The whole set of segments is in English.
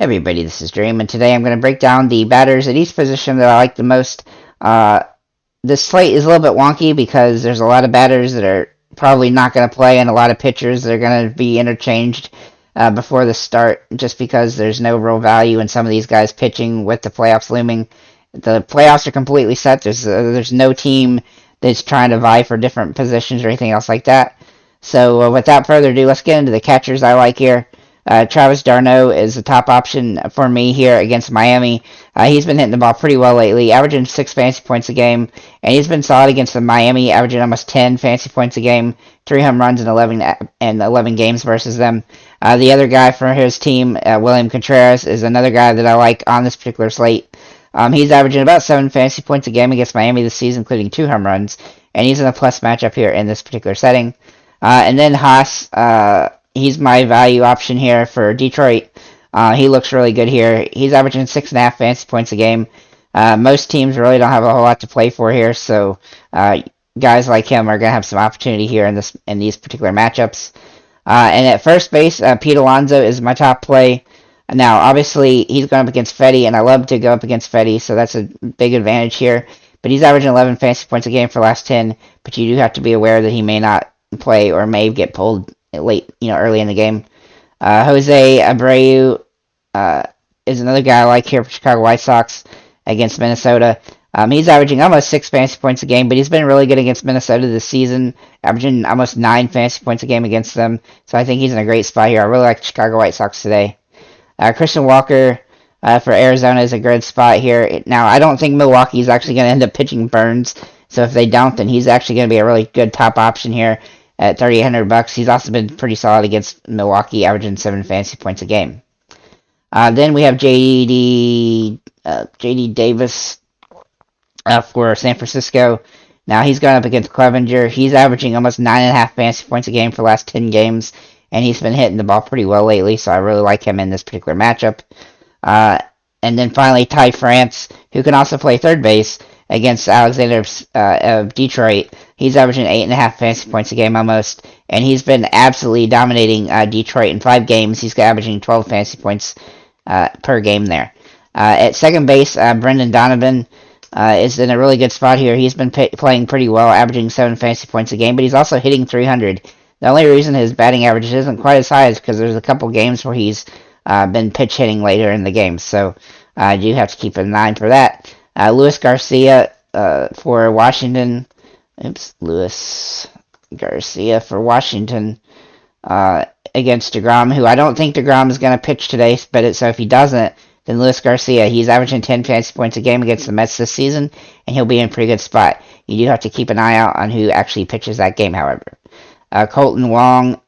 Hey everybody, this is Dream, and today I'm going to break down the batters at each position that I like the most. This slate is a little bit wonky because there's a lot of batters that are probably not going to play and a lot of pitchers that are going to be interchanged before the start just because there's no real value in some of these guys pitching with the playoffs looming. The playoffs are completely set. There's no team that's trying to vie for different positions or anything else like that. So without further ado, let's get into the catchers I like here. Travis d'Arnaud is the top option for me here against Miami. He's been hitting the ball pretty well lately, averaging 6 fantasy points a game, and he's been solid against the Miami, averaging almost 10 fantasy points a game, 3 home runs in 11 games versus them. The other guy for his team, William Contreras, is another guy that I like on this particular slate. He's averaging about 7 fantasy points a game against Miami this season, including 2 home runs, and he's in a plus matchup here in this particular setting. And then Haas, he's my value option here for Detroit. He looks really good here. He's averaging 6.5 fantasy points a game. Most teams really don't have a whole lot to play for here, so guys like him are going to have some opportunity here in these particular matchups. And at first base, Pete Alonso is my top play. Now, obviously, he's going up against Fetty, and I love to go up against Fetty, so that's a big advantage here. But he's averaging 11 fantasy points a game for the last 10, but you do have to be aware that he may not play or may get pulled late, early in the game. Jose Abreu is another guy I like here for Chicago White Sox against Minnesota. He's averaging almost 6 fantasy points a game, but he's been really good against Minnesota this season, averaging almost 9 fantasy points a game against them. So I think he's in a great spot here. I really like the Chicago White Sox today. Christian Walker for Arizona is a good spot here. Now, I don't think Milwaukee is actually going to end up pitching Burns, so if they don't, then he's actually going to be a really good top option here at $3,800. He's also been pretty solid against Milwaukee, averaging 7 fantasy points a game. Then we have JD Davis for San Francisco. Now he's going up against Clevenger. He's averaging almost 9.5 fantasy points a game for the last 10 games, and he's been hitting the ball pretty well lately, so I really like him in this particular matchup. And then finally, Ty France, who can also play third base against Alexander of Detroit. He's averaging 8.5 fantasy points a game almost, and he's been absolutely dominating Detroit in 5 games. He's averaging 12 fantasy points per game there. At second base, Brendan Donovan is in a really good spot here. He's been playing pretty well, averaging 7 fantasy points a game, but he's also hitting 300. The only reason his batting average isn't quite as high is because there's a couple games where he's been pitch hitting later in the game, so I do have to keep in mind for that. Luis Garcia for Washington. Luis Garcia for Washington against DeGrom, who I don't think DeGrom is going to pitch today, so if he doesn't, then Luis Garcia, he's averaging 10 fantasy points a game against the Mets this season, and he'll be in a pretty good spot. You do have to keep an eye out on who actually pitches that game, however. Colton Wong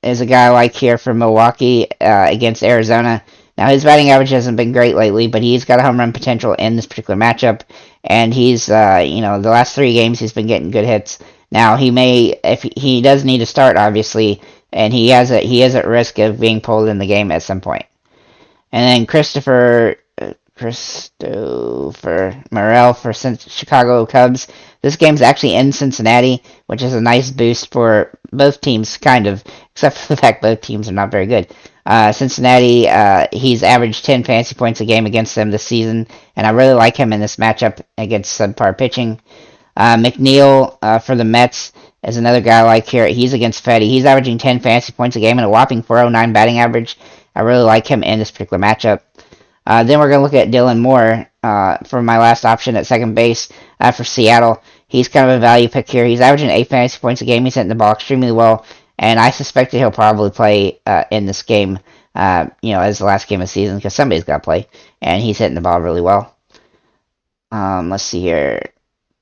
is a guy I like here for Milwaukee against Arizona. Now, his batting average hasn't been great lately, but he's got a home run potential in this particular matchup, and he's, the last 3 games he's been getting good hits. Now, if he does need to start, obviously, and he is at risk of being pulled in the game at some point. And then Christopher Morel for Chicago Cubs. This game's actually in Cincinnati, which is a nice boost for both teams, kind of, except for the fact both teams are not very good. Cincinnati, he's averaged 10 fantasy points a game against them this season, and I really like him in this matchup against subpar pitching. McNeil for the Mets is another guy I like here. He's against Fetty. He's averaging 10 fantasy points a game and a whopping 409 batting average. I really like him in this particular matchup. Then we're going to look at Dylan Moore for my last option at second base for Seattle. He's kind of a value pick here. He's averaging 8 fantasy points a game. He's hitting the ball extremely well, and I suspect that he'll probably play in this game, as the last game of the season, because somebody's got to play, and he's hitting the ball really well. Let's see here.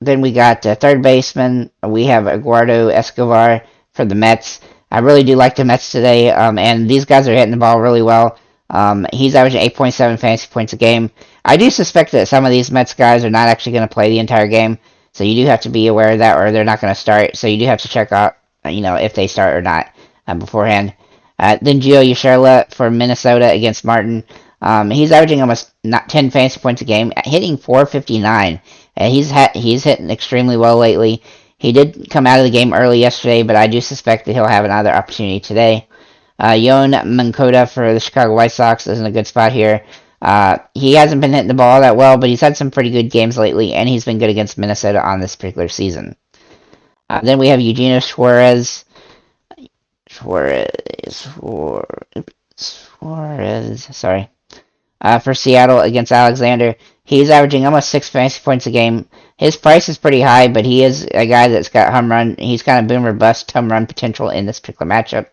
Then we got third baseman. We have Eduardo Escobar for the Mets. I really do like the Mets today, and these guys are hitting the ball really well. He's averaging 8.7 fantasy points a game. I do suspect that some of these Mets guys are not actually going to play the entire game, so you do have to be aware of that, or they're not going to start. So you do have to check out, if they start or not beforehand. Then Gio Urshela for Minnesota against Martin. He's averaging almost 10 fantasy points a game, hitting .459. He's hitting extremely well lately. He did come out of the game early yesterday, but I do suspect that he'll have another opportunity today. Yoan Moncada for the Chicago White Sox is in a good spot here. He hasn't been hitting the ball that well, but he's had some pretty good games lately, and he's been good against Minnesota on this particular season. Then we have Eugenio Suarez. Sorry. For Seattle against Alexander. He's averaging almost 6 fantasy points a game. His price is pretty high, but he is a guy that's got home run. He's kind of boomer bust home run potential in this particular matchup.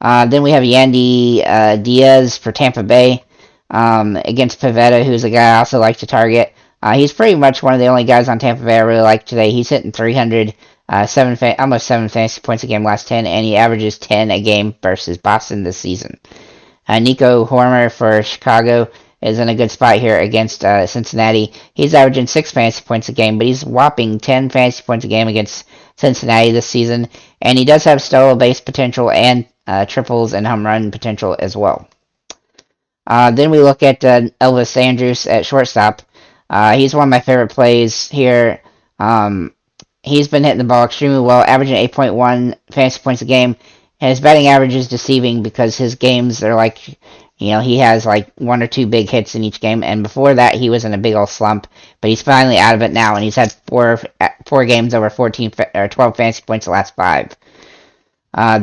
Then we have Yandy Diaz for Tampa Bay against Pivetta, who's a guy I also like to target. He's pretty much one of the only guys on Tampa Bay I really like today. He's hitting 300, almost 7 fantasy points a game last 10, and he averages 10 a game versus Boston this season. Nico Hormer for Chicago is in a good spot here against Cincinnati. He's averaging 6 fantasy points a game, but he's whopping 10 fantasy points a game against Cincinnati this season, and he does have stolen base potential and triples and home run potential as well. Then we look at Elvis Andrus at shortstop. He's one of my favorite plays here. He's been hitting the ball extremely well, averaging 8.1 fantasy points a game. And his batting average is deceiving because his games are like, he has like 1 or 2 big hits in each game. And before that, he was in a big old slump. But he's finally out of it now, and he's had four games over 14 or 12 fantasy points the last 5.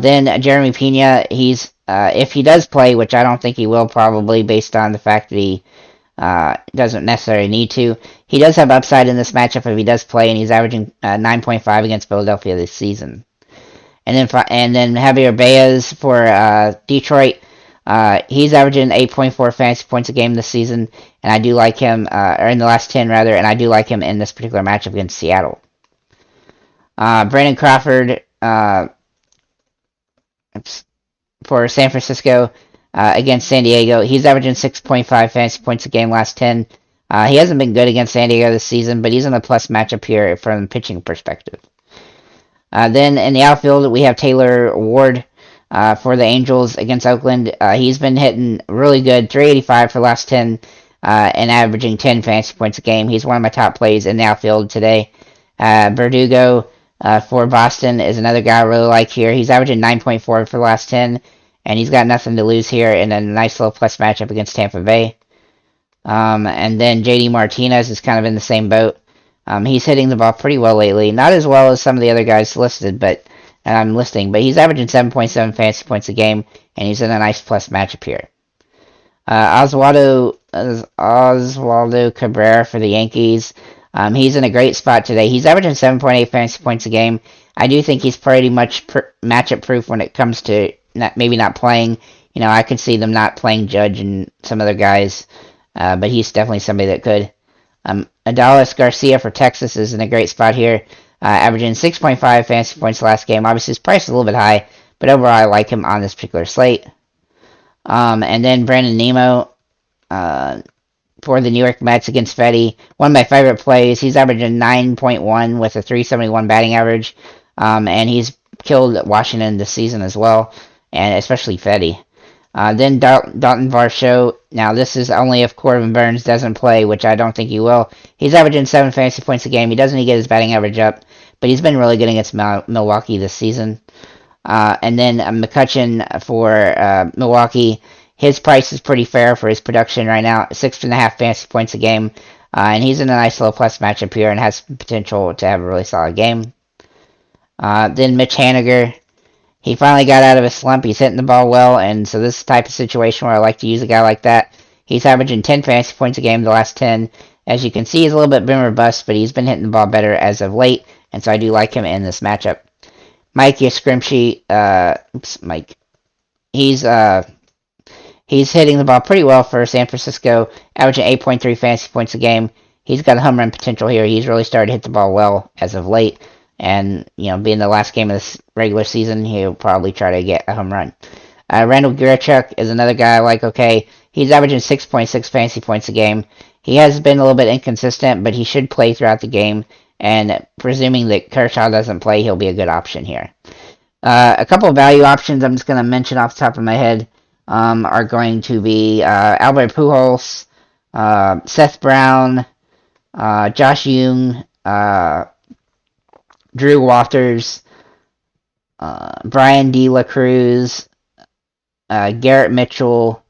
Then Jeremy Pena, he's if he does play, which I don't think he will probably based on the fact that he doesn't necessarily need to. He does have upside in this matchup if he does play, and he's averaging 9.5 against Philadelphia this season. And then Javier Baez for Detroit. He's averaging 8.4 fantasy points a game this season, and I do like him, or in the last 10 rather, and I do like him in this particular matchup against Seattle. Brandon Crawford for San Francisco against San Diego. He's averaging 6.5 fantasy points a game last 10. He hasn't been good against San Diego this season, but he's in a plus matchup here from a pitching perspective. Then in the outfield, we have Taylor Ward for the Angels against Oakland. He's been hitting really good, 385 for the last 10, and averaging 10 fantasy points a game. He's one of my top plays in the outfield today. Verdugo for Boston is another guy I really like here. He's averaging 9.4 for the last 10, and he's got nothing to lose here in a nice little plus matchup against Tampa Bay. And then JD Martinez is kind of in the same boat. He's hitting the ball pretty well lately. Not as well as some of the other guys listed, but he's averaging 7.7 fantasy points a game, and he's in a nice plus matchup here. Oswaldo Cabrera for the Yankees. He's in a great spot today. He's averaging 7.8 fantasy points a game. I do think he's pretty much matchup proof when it comes to maybe not playing. I could see them not playing Judge and some other guys, but he's definitely somebody that could. Adolis Garcia for Texas is in a great spot here, averaging 6.5 fantasy points last game. Obviously, his price is a little bit high, but overall, I like him on this particular slate. And then Brandon Nimmo for the New York Mets against Fetty. One of my favorite plays. He's averaging 9.1 with a 371 batting average, and he's killed Washington this season as well, and especially Fetty. Then Dalton Varsho. Now, this is only if Corbin Burns doesn't play, which I don't think he will. He's averaging 7 fantasy points a game. He doesn't get his batting average up, but he's been really good against Milwaukee this season. And then McCutchen for Milwaukee. His price is pretty fair for his production right now, 6.5 fantasy points a game. And he's in a nice little plus matchup here and has potential to have a really solid game. Then Mitch Haniger. He finally got out of his slump. He's hitting the ball well, and so this type of situation where I like to use a guy like that. He's averaging 10 fantasy points a game the last 10. As you can see, he's a little bit boomer bust, but he's been hitting the ball better as of late, and so I do like him in this matchup. Mike Yastrzemski, he's hitting the ball pretty well for San Francisco, averaging 8.3 fantasy points a game. He's got a home run potential here. He's really started to hit the ball well as of late. And, being the last game of this regular season, he'll probably try to get a home run. Randall Grichuk is another guy I like, okay. He's averaging 6.6 fantasy points a game. He has been a little bit inconsistent, but he should play throughout the game. And presuming that Kershaw doesn't play, he'll be a good option here. A couple of value options I'm just going to mention off the top of my head are going to be Albert Pujols, Seth Brown, Josh Jung, Drew Waters, Brian De La Cruz, Garrett Mitchell,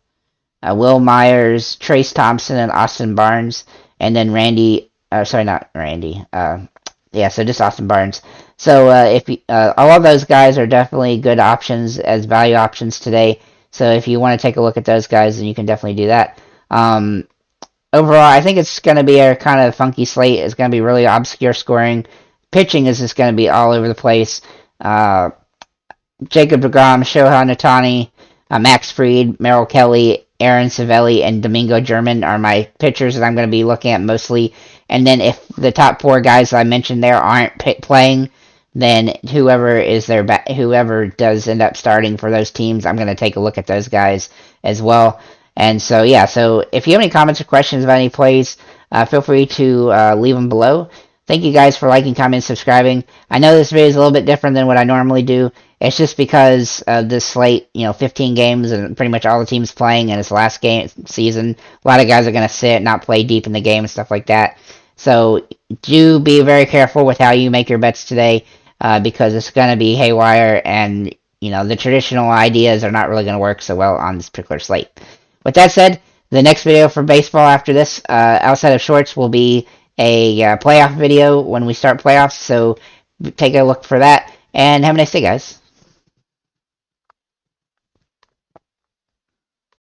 Will Myers, Trace Thompson, and Austin Barnes, and then Randy. Sorry, not Randy. Yeah, so just Austin Barnes. So if you, all of those guys are definitely good options as value options today. So if you want to take a look at those guys, then you can definitely do that. Overall, I think it's going to be a kind of funky slate. It's going to be really obscure scoring. Pitching is just going to be all over the place. Jacob deGrom, Shohei Ohtani, Max Fried, Merrill Kelly, Aaron Savelli, and Domingo German are my pitchers that I'm going to be looking at mostly. And then if the top four guys I mentioned there aren't playing, then whoever does end up starting for those teams, I'm going to take a look at those guys as well. And so yeah, so if you have any comments or questions about any plays, feel free to leave them below. Thank you guys for liking, commenting, subscribing. I know this video is a little bit different than what I normally do. It's just because of this slate, 15 games and pretty much all the teams playing, and it's the last game season. A lot of guys are going to sit, not play deep in the game and stuff like that. So do be very careful with how you make your bets today, because it's going to be haywire, and the traditional ideas are not really going to work so well on this particular slate. With that said, the next video for baseball after this, outside of shorts, will be a playoff video when we start playoffs. So take a look for that, and have a nice day, guys.